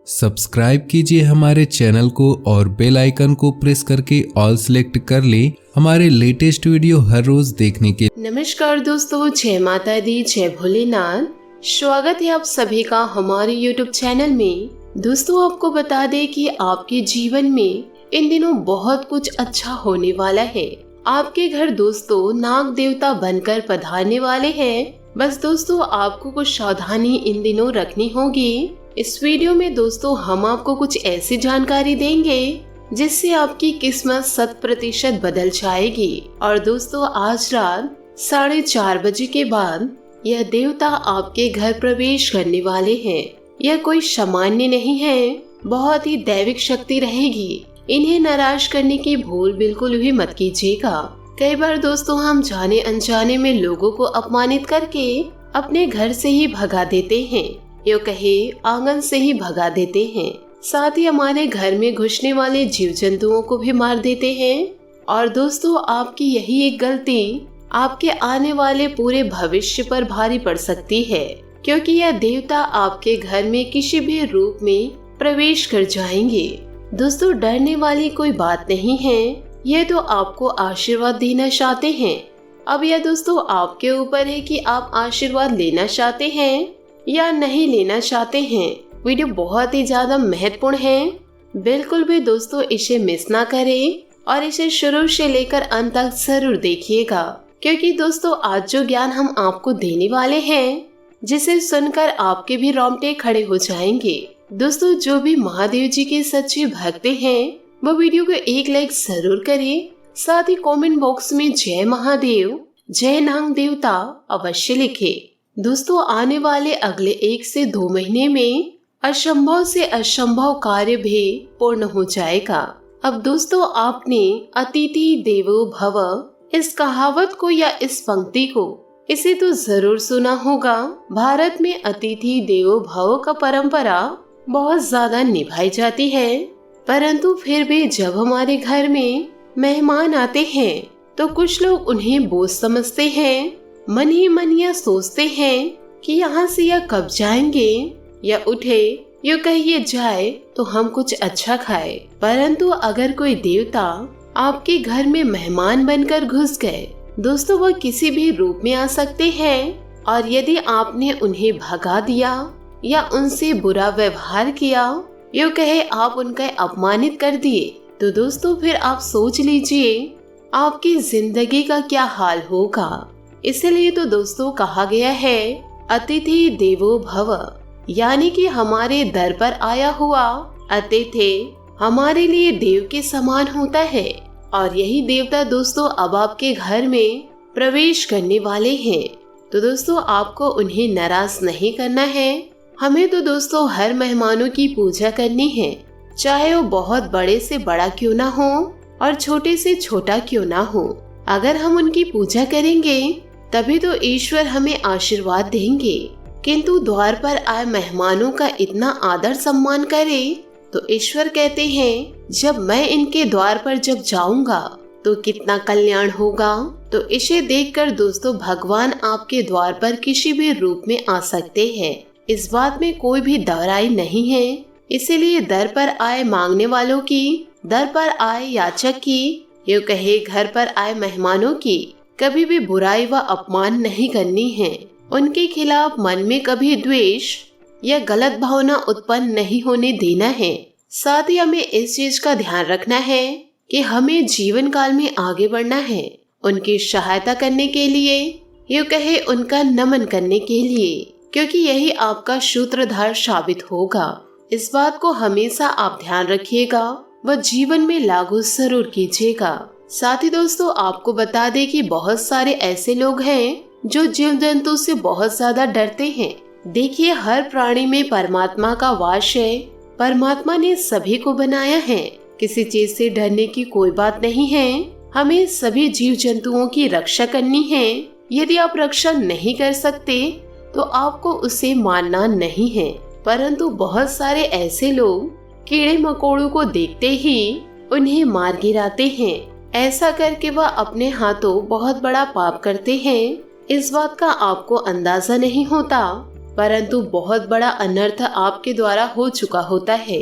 Subscribe कीजिए हमारे channel को और बेल आइकन को प्रेस करके ऑल सेलेक्ट कर ले हमारे लेटेस्ट वीडियो हर रोज देखने के। नमस्कार दोस्तों, जय माता दी, जय भोलेनाथ। स्वागत है आप सभी का हमारे YouTube चैनल में। दोस्तों, आपको बता दें कि आपके जीवन में इन दिनों बहुत कुछ अच्छा होने वाला है। आपके घर दोस्तों नाग देवता बनकर पधारने वाले हैं। बस दोस्तों, आपको कुछ सावधानी इन दिनों रखनी होगी। इस वीडियो में दोस्तों हम आपको कुछ ऐसी जानकारी देंगे जिससे आपकी किस्मत 100% बदल जाएगी। और दोस्तों, आज रात 4:30 बजे के बाद यह देवता आपके घर प्रवेश करने वाले हैं। यह कोई सामान्य नहीं है, बहुत ही दैविक शक्ति रहेगी। इन्हें नाराज करने की भूल बिल्कुल भी मत कीजिएगा। कई बार दोस्तों हम जाने अनजाने में लोगों को अपमानित करके अपने घर से ही भगा देते हैं, यो कहे आंगन से ही भगा देते हैं। साथ ही हमारे घर में घुसने वाले जीव जंतुओं को भी मार देते हैं। और दोस्तों, आपकी यही एक गलती आपके आने वाले पूरे भविष्य पर भारी पड़ सकती है, क्योंकि यह देवता आपके घर में किसी भी रूप में प्रवेश कर जाएंगे। दोस्तों, डरने वाली कोई बात नहीं है, ये तो आपको आशीर्वाद देना चाहते हैं। अब यह दोस्तों आपके ऊपर है कि आप आशीर्वाद लेना चाहते हैं या नहीं लेना चाहते हैं। वीडियो बहुत ही ज्यादा महत्वपूर्ण है, बिल्कुल भी दोस्तों इसे मिस ना करें और इसे शुरू से लेकर अंत तक जरूर देखिएगा, क्योंकि दोस्तों आज जो ज्ञान हम आपको देने वाले हैं, जिसे सुनकर आपके भी रोंगटे खड़े हो जाएंगे। दोस्तों, जो भी महादेव जी के सच्चे भक्त हैं वो वीडियो को एक लाइक जरूर करें। साथ ही कमेंट बॉक्स में जय महादेव, जय नाग देवता अवश्य लिखे। दोस्तों, आने वाले अगले 1 से 2 महीने में असंभव से असंभव कार्य भी पूर्ण हो जाएगा। अब दोस्तों, आपने अतिथि देवो भव इस कहावत को या इस पंक्ति को इसे तो जरूर सुना होगा। भारत में अतिथि देवो भव का परंपरा बहुत ज्यादा निभाई जाती है, परंतु फिर भी जब हमारे घर में मेहमान आते हैं तो कुछ लोग उन्हें बोझ समझते हैं। मन ही मन यह सोचते हैं कि यहाँ से यह कब जाएंगे या उठे, यो कहिए जाए तो हम कुछ अच्छा खाए। परंतु अगर कोई देवता आपके घर में मेहमान बनकर घुस गए, दोस्तों वह किसी भी रूप में आ सकते हैं। और यदि आपने उन्हें भगा दिया या उनसे बुरा व्यवहार किया, यो कहे आप उनका अपमानित कर दिए, तो दोस्तों फिर आप सोच लीजिए आपकी जिंदगी का क्या हाल होगा। इसलिए तो दोस्तों कहा गया है अतिथि देवो भव, यानी कि हमारे दर पर आया हुआ अतिथि हमारे लिए देव के समान होता है। और यही देवता दोस्तों अब आपके घर में प्रवेश करने वाले हैं। तो दोस्तों आपको उन्हें नाराज नहीं करना है। हमें तो दोस्तों हर मेहमानों की पूजा करनी है, चाहे वो बहुत बड़े से बड़ा क्यों ना हो और छोटे से छोटा क्यों ना हो। अगर हम उनकी पूजा करेंगे तभी तो ईश्वर हमें आशीर्वाद देंगे। किंतु द्वार पर आए मेहमानों का इतना आदर सम्मान करे तो ईश्वर कहते हैं जब मैं इनके द्वार पर जब जाऊंगा तो कितना कल्याण होगा। तो इसे देखकर दोस्तों भगवान आपके द्वार पर किसी भी रूप में आ सकते हैं, इस बात में कोई भी दराई नहीं है। इसीलिए दर पर आए मांगने वालों की, दर पर आए याचक की, यो कहे घर पर आए मेहमानों की कभी भी बुराई व अपमान नहीं करनी है। उनके खिलाफ मन में कभी द्वेष या गलत भावना उत्पन्न नहीं होने देना है। साथ ही हमें इस चीज का ध्यान रखना है कि हमें जीवन काल में आगे बढ़ना है, उनकी सहायता करने के लिए, यो कहे उनका नमन करने के लिए, क्योंकि यही आपका सूत्रधार साबित होगा। इस बात को हमेशा आप ध्यान रखिएगा व जीवन में लागू जरूर कीजिएगा। साथ ही दोस्तों आपको बता दें कि बहुत सारे ऐसे लोग हैं जो जीव जंतु से बहुत ज्यादा डरते हैं। देखिए, हर प्राणी में परमात्मा का वास है। परमात्मा ने सभी को बनाया है, किसी चीज से डरने की कोई बात नहीं है। हमें सभी जीव जंतुओं की रक्षा करनी है। यदि आप रक्षा नहीं कर सकते तो आपको उसे मानना नहीं है। परंतु बहुत सारे ऐसे लोग कीड़े मकोड़ों को देखते ही उन्हें मार गिराते हैं। ऐसा करके वह अपने हाथों बहुत बड़ा पाप करते हैं। इस बात का आपको अंदाजा नहीं होता परंतु बहुत बड़ा अनर्थ आपके द्वारा हो चुका होता है।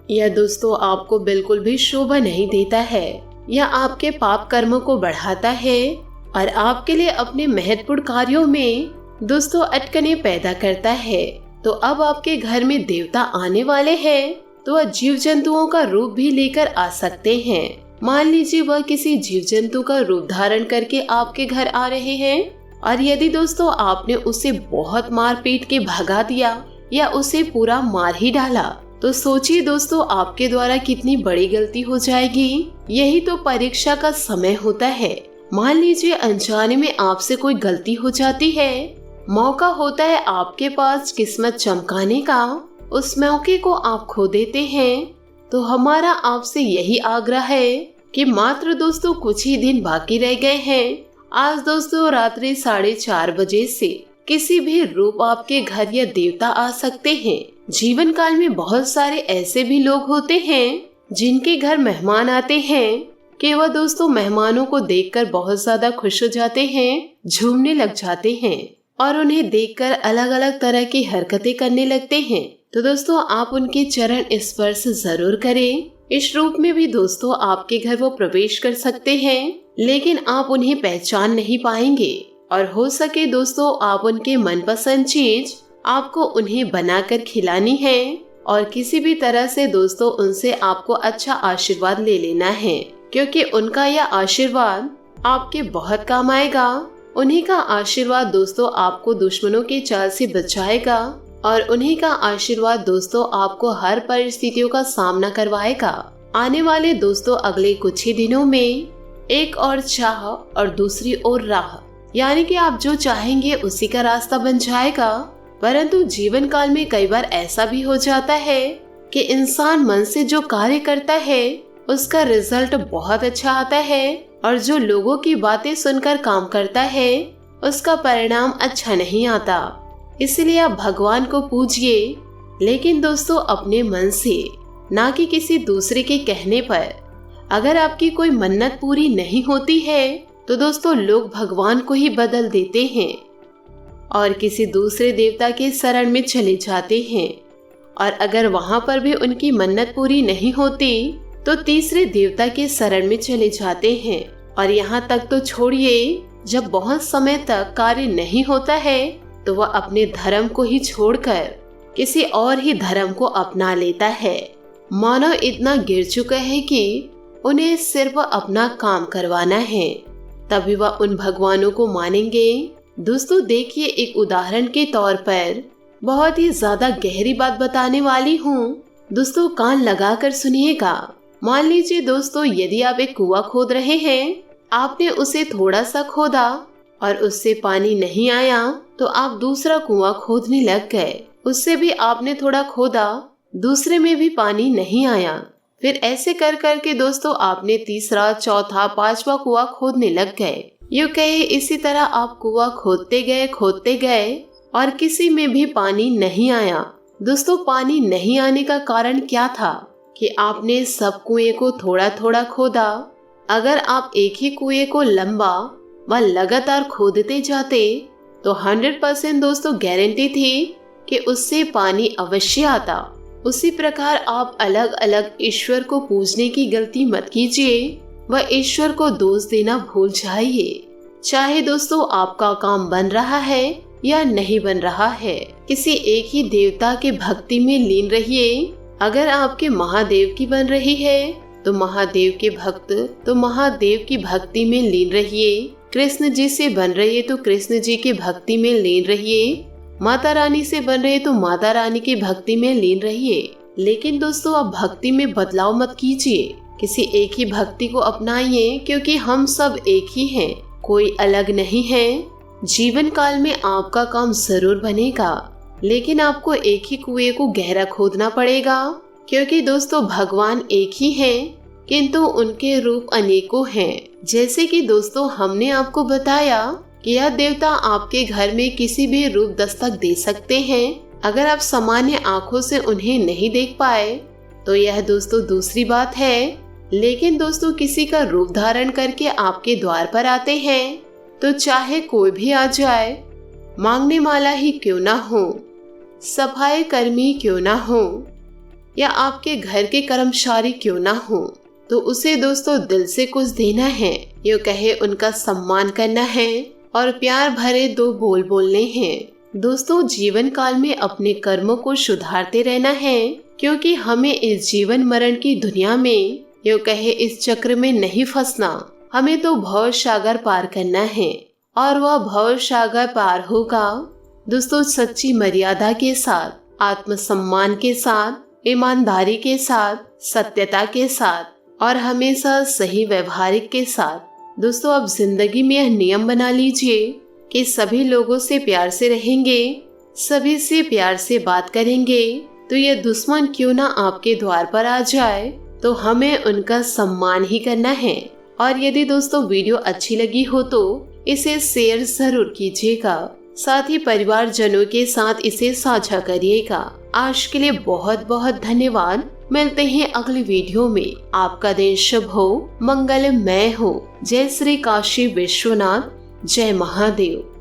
यह दोस्तों आपको बिल्कुल भी शोभा नहीं देता है। यह आपके पाप कर्मों को बढ़ाता है और आपके लिए अपने महत्वपूर्ण कार्यों में दोस्तों अटकने पैदा करता है। तो अब आपके घर में देवता आने वाले हैं, तो वह जीव जंतुओं का रूप भी लेकर आ सकते हैं। मान लीजिए वह किसी जीव जंतु का रूप धारण करके आपके घर आ रहे हैं और यदि दोस्तों आपने उसे बहुत मार पीट के भगा दिया या उसे पूरा मार ही डाला, तो सोचिए दोस्तों आपके द्वारा कितनी बड़ी गलती हो जाएगी। यही तो परीक्षा का समय होता है। मान लीजिए अनजाने में आपसे कोई गलती हो जाती है, मौका होता है आपके पास किस्मत चमकाने का, उस मौके को आप खो देते हैं। तो हमारा आपसे यही आग्रह है कि मात्र दोस्तों कुछ ही दिन बाकी रह गए हैं। आज दोस्तों रात्रि 4:30 बजे से किसी भी रूप आपके घर या देवता आ सकते हैं। जीवन काल में बहुत सारे ऐसे भी लोग होते हैं जिनके घर मेहमान आते हैं कि वह दोस्तों मेहमानों को देखकर बहुत ज्यादा खुश हो जाते हैं, झूमने लग जाते हैं और उन्हें देखकर अलग अलग तरह की हरकतें करने लगते हैं। तो दोस्तों आप उनके चरण स्पर्श जरूर करें। इस रूप में भी दोस्तों आपके घर वो प्रवेश कर सकते हैं, लेकिन आप उन्हें पहचान नहीं पाएंगे और हो सके दोस्तों आप उनके मनपसंद चीज आपको उन्हें बनाकर खिलानी है और किसी भी तरह से दोस्तों उनसे आपको अच्छा आशीर्वाद ले लेना है, क्योंकि उनका यह आशीर्वाद आपके बहुत काम आएगा। उन्हीं का आशीर्वाद दोस्तों आपको दुश्मनों की चाल से बचाएगा और उन्हीं का आशीर्वाद दोस्तों आपको हर परिस्थितियों का सामना करवाएगा। आने वाले दोस्तों अगले कुछ ही दिनों में एक और चाह और दूसरी ओर राह, यानी कि आप जो चाहेंगे उसी का रास्ता बन जाएगा। परंतु जीवन काल में कई बार ऐसा भी हो जाता है कि इंसान मन से जो कार्य करता है उसका रिजल्ट बहुत अच्छा आता है और जो लोगों की बातें सुनकर काम करता है उसका परिणाम अच्छा नहीं आता। इसलिए आप भगवान को पूजिए, लेकिन दोस्तों अपने मन से, ना कि किसी दूसरे के कहने पर। अगर आपकी कोई मन्नत पूरी नहीं होती है तो दोस्तों लोग भगवान को ही बदल देते हैं और किसी दूसरे देवता के शरण में चले जाते हैं और अगर वहां पर भी उनकी मन्नत पूरी नहीं होती तो तीसरे देवता के शरण में चले जाते हैं। और यहाँ तक तो छोड़िए, जब बहुत समय तक कार्य नहीं होता है तो वह अपने धर्म को ही छोड़कर किसी और ही धर्म को अपना लेता है। मानव इतना गिर चुका है कि उन्हें सिर्फ अपना काम करवाना है, तभी वह उन भगवानों को मानेंगे। दोस्तों देखिए, एक उदाहरण के तौर पर बहुत ही ज्यादा गहरी बात बताने वाली हूँ, दोस्तों कान लगाकर सुनिएगा। मान लीजिए दोस्तों, यदि आप एक कुआं खोद रहे हैं, आपने उसे थोड़ा सा खोदा और उससे पानी नहीं आया तो आप दूसरा कुआं खोदने लग गए। उससे भी आपने थोड़ा खोदा, दूसरे में भी पानी नहीं आया। फिर ऐसे कर कर के दोस्तों आपने तीसरा, चौथा, पांचवा कुआं खोदने लग गए। यूं कहे इसी तरह आप कुआं खोदते गए और किसी में भी पानी नहीं आया। दोस्तों पानी नहीं आने का कारण क्या था कि आपने सब कुएं को थोड़ा थोड़ा खोदा। अगर आप एक ही कुएं को लंबा व लगातार खोदते जाते तो 100% दोस्तों गारंटी थी कि उससे पानी अवश्य आता। उसी प्रकार आप अलग अलग ईश्वर को पूजने की गलती मत कीजिए व ईश्वर को दोष देना भूल जाइए। चाहे दोस्तों आपका काम बन रहा है या नहीं बन रहा है, किसी एक ही देवता के भक्ति में लीन रहिए। अगर आपके महादेव की बन रही है तो महादेव के भक्त तो महादेव की भक्ति में लीन रहिए। कृष्ण जी से बन रही है तो कृष्ण जी की भक्ति में लीन रहिए। माता रानी से बन रहे तो माता रानी की भक्ति में लीन रहिए। लेकिन दोस्तों आप भक्ति में बदलाव मत कीजिए, किसी एक ही भक्ति को अपनाइए, क्योंकि हम सब एक ही हैं, कोई अलग नहीं है। जीवन काल में आपका काम जरूर बनेगा, लेकिन आपको एक ही कुएं को गहरा खोदना पड़ेगा, क्योंकि दोस्तों भगवान एक ही हैं, किंतु उनके रूप अनेकों हैं। जैसे कि दोस्तों हमने आपको बताया कि यह देवता आपके घर में किसी भी रूप दस्तक दे सकते हैं। अगर आप सामान्य आंखों से उन्हें नहीं देख पाए तो यह दोस्तों दूसरी बात है, लेकिन दोस्तों किसी का रूप धारण करके आपके द्वार पर आते हैं तो चाहे कोई भी आ जाए, मांगने वाला ही क्यों ना हो, सफाई कर्मी क्यों ना हो या आपके घर के कर्मचारी क्यों ना हो, तो उसे दोस्तों दिल से कुछ देना है, यूँ कहे उनका सम्मान करना है और प्यार भरे दो बोल बोलने हैं। दोस्तों जीवन काल में अपने कर्मों को सुधारते रहना है, क्योंकि हमें इस जीवन मरण की दुनिया में यूँ कहे इस चक्र में नहीं फंसना। हमें तो भव सागर पार करना है और वह भव सागर पार होगा दोस्तों सच्ची मर्यादा के साथ, आत्मसम्मान के साथ, ईमानदारी के साथ, सत्यता के साथ और हमेशा सही व्यवहारिक के साथ। दोस्तों अब जिंदगी में यह नियम बना लीजिए कि सभी लोगों से प्यार से रहेंगे, सभी से प्यार से बात करेंगे, तो ये दुश्मन क्यों ना आपके द्वार पर आ जाए तो हमें उनका सम्मान ही करना है। और यदि दोस्तों वीडियो अच्छी लगी हो तो इसे शेयर जरूर कीजिएगा, साथ ही परिवारजनों के साथ इसे साझा करिएगा। आज के लिए बहुत बहुत धन्यवाद। मिलते हैं अगली वीडियो में। आपका दिन शुभ हो, मंगलमय हो। जय श्री काशी विश्वनाथ, जय महादेव।